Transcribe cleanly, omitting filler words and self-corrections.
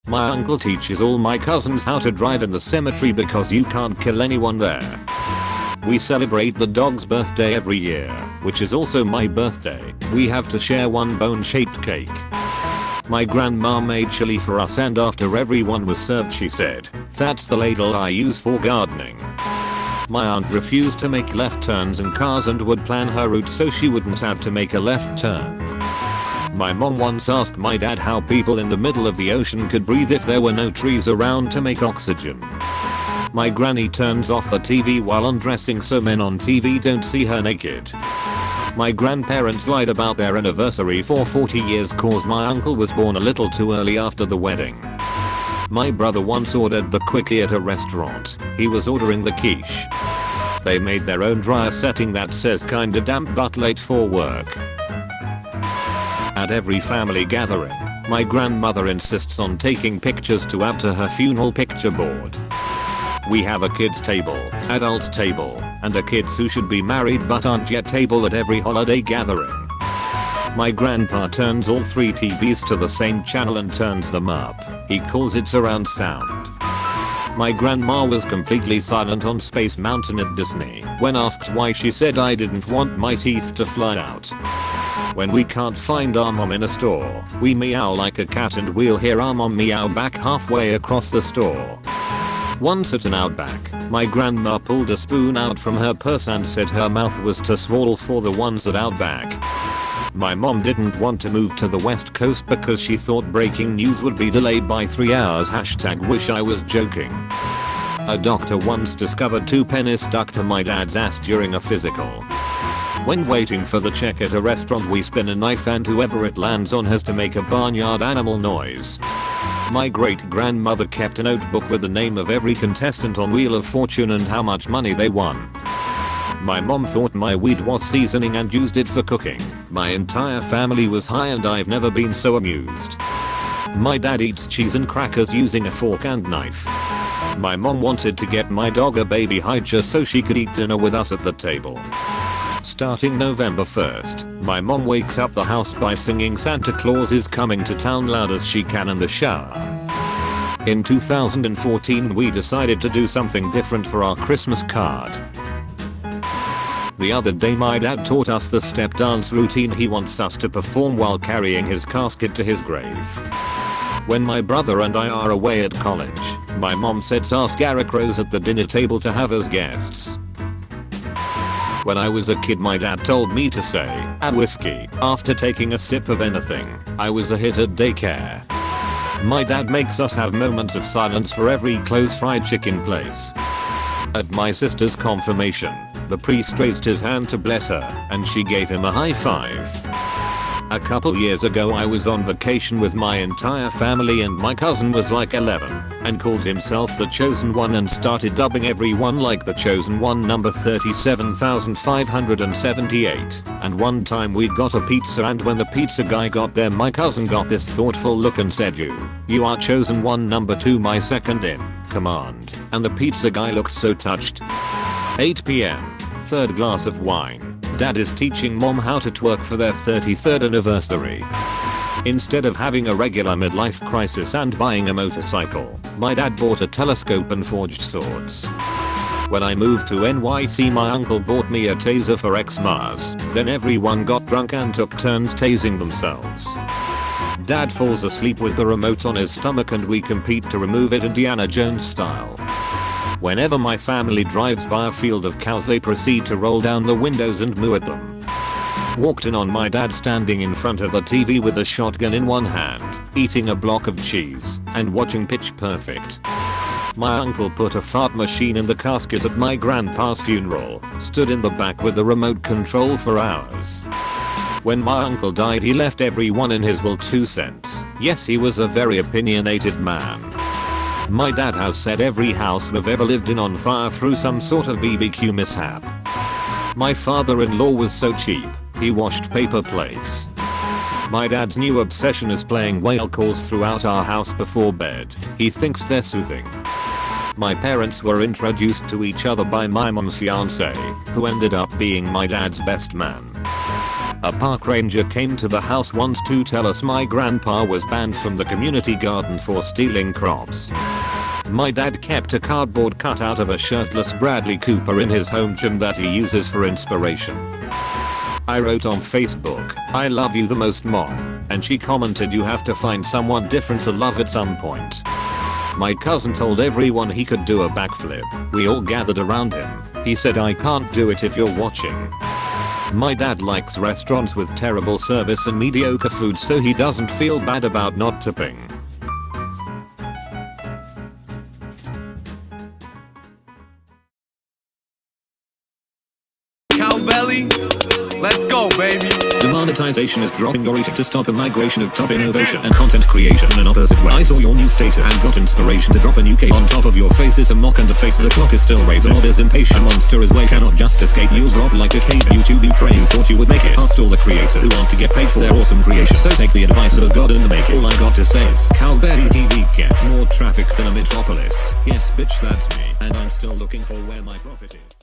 My uncle teaches all my cousins how to drive in the cemetery because you can't kill anyone there. We celebrate the dog's birthday every year, which is also my birthday. We have to share one bone-shaped cake. My grandma made chili for us, and after everyone was served she said, "That's the ladle I use for gardening." My aunt refused to make left turns in cars and would plan her route so she wouldn't have to make a left turn. My mom once asked my dad how people in the middle of the ocean could breathe if there were no trees around to make oxygen. My granny turns off the TV while undressing so men on TV don't see her naked. My grandparents lied about their anniversary for 40 years cause my uncle was born a little too early after the wedding. My brother once ordered the quickie at a restaurant. He was ordering the quiche. They made their own dryer setting that says kinda damp but late for work. At every family gathering, my grandmother insists on taking pictures to add to her funeral picture board. We have a kids table, adults table, and a kids who should be married but aren't yet table at every holiday gathering. My grandpa turns all 3 TVs to the same channel and turns them up. He calls it surround sound. My grandma was completely silent on Space Mountain at Disney. When asked why, she said, "I didn't want my teeth to fly out." When we can't find our mom in a store, we meow like a cat and we'll hear our mom meow back halfway across the store. Once at an Outback, my grandma pulled a spoon out from her purse and said her mouth was too small for the ones at Outback. My mom didn't want to move to the West Coast because she thought breaking news would be delayed by 3 hours. #wish I was joking. A doctor once discovered 2 pennies stuck to my dad's ass during a physical. When waiting for the check at a restaurant, we spin a knife and whoever it lands on has to make a barnyard animal noise. My great grandmother kept a notebook with the name of every contestant on Wheel of Fortune and how much money they won. My mom thought my weed was seasoning and used it for cooking. My entire family was high and I've never been so amused. My dad eats cheese and crackers using a fork and knife. My mom wanted to get my dog a baby hiker so she could eat dinner with us at the table. Starting November 1st, my mom wakes up the house by singing Santa Claus is coming to town loud as she can in the shower. In 2014 we decided to do something different for our Christmas card. The other day my dad taught us the step dance routine he wants us to perform while carrying his casket to his grave. When my brother and I are away at college, my mom sets our scarecrows at the dinner table to have as guests. When I was a kid my dad told me to say, "a whiskey," after taking a sip of anything. I was a hit at daycare. My dad makes us have moments of silence for every close fried chicken place. At my sister's confirmation, the priest raised his hand to bless her, and she gave him a high five. A couple years ago I was on vacation with my entire family and my cousin was like 11 and called himself the Chosen One and started dubbing everyone like the Chosen One number 37,578. And one time we got a pizza and when the pizza guy got there my cousin got this thoughtful look and said, You are Chosen One number 2, my second in command. And the pizza guy looked so touched. 8 PM. Third glass of wine. Dad is teaching mom how to twerk for their 33rd anniversary. Instead of having a regular midlife crisis and buying a motorcycle, my dad bought a telescope and forged swords. When I moved to NYC my uncle bought me a taser for Xmas, then everyone got drunk and took turns tasing themselves. Dad falls asleep with the remote on his stomach and we compete to remove it Indiana Jones style. Whenever my family drives by a field of cows they proceed to roll down the windows and moo at them. Walked in on my dad standing in front of the TV with a shotgun in one hand, eating a block of cheese, and watching Pitch Perfect. My uncle put a fart machine in the casket at my grandpa's funeral, stood in the back with the remote control for hours. When my uncle died he left everyone in his will 2 cents. Yes, he was a very opinionated man. My dad has set every house we've ever lived in on fire through some sort of BBQ mishap. My father-in-law was so cheap, he washed paper plates. My dad's new obsession is playing whale calls throughout our house before bed. He thinks they're soothing. My parents were introduced to each other by my mom's fiance, who ended up being my dad's best man. A park ranger came to the house once to tell us my grandpa was banned from the community garden for stealing crops. My dad kept a cardboard cutout of a shirtless Bradley Cooper in his home gym that he uses for inspiration. I wrote on Facebook, "I love you the most, Mom," and she commented, "You have to find someone different to love at some point." My cousin told everyone he could do a backflip. We all gathered around him. He said, "I can't do it if you're watching." My dad likes restaurants with terrible service and mediocre food, so he doesn't feel bad about not tipping. Cowbelly, let's go, baby. Demonetization is dropping your rating to stop a migration of top innovation and content creation in an opposite way. I saw your new status and got inspiration to drop a new cape on top of your face. Is a mock and the face of the clock is still raising. The mob is impatient, monster is way cannot just escape. You'll drop like a cape. YouTube Ukraine thought you would make it past all the creators who want to get paid for their awesome creation. So take the advice of a god in the making. All I got to say is Cowbelly TV gets more traffic than a metropolis. Yes bitch, that's me, and I'm still looking for where my profit is.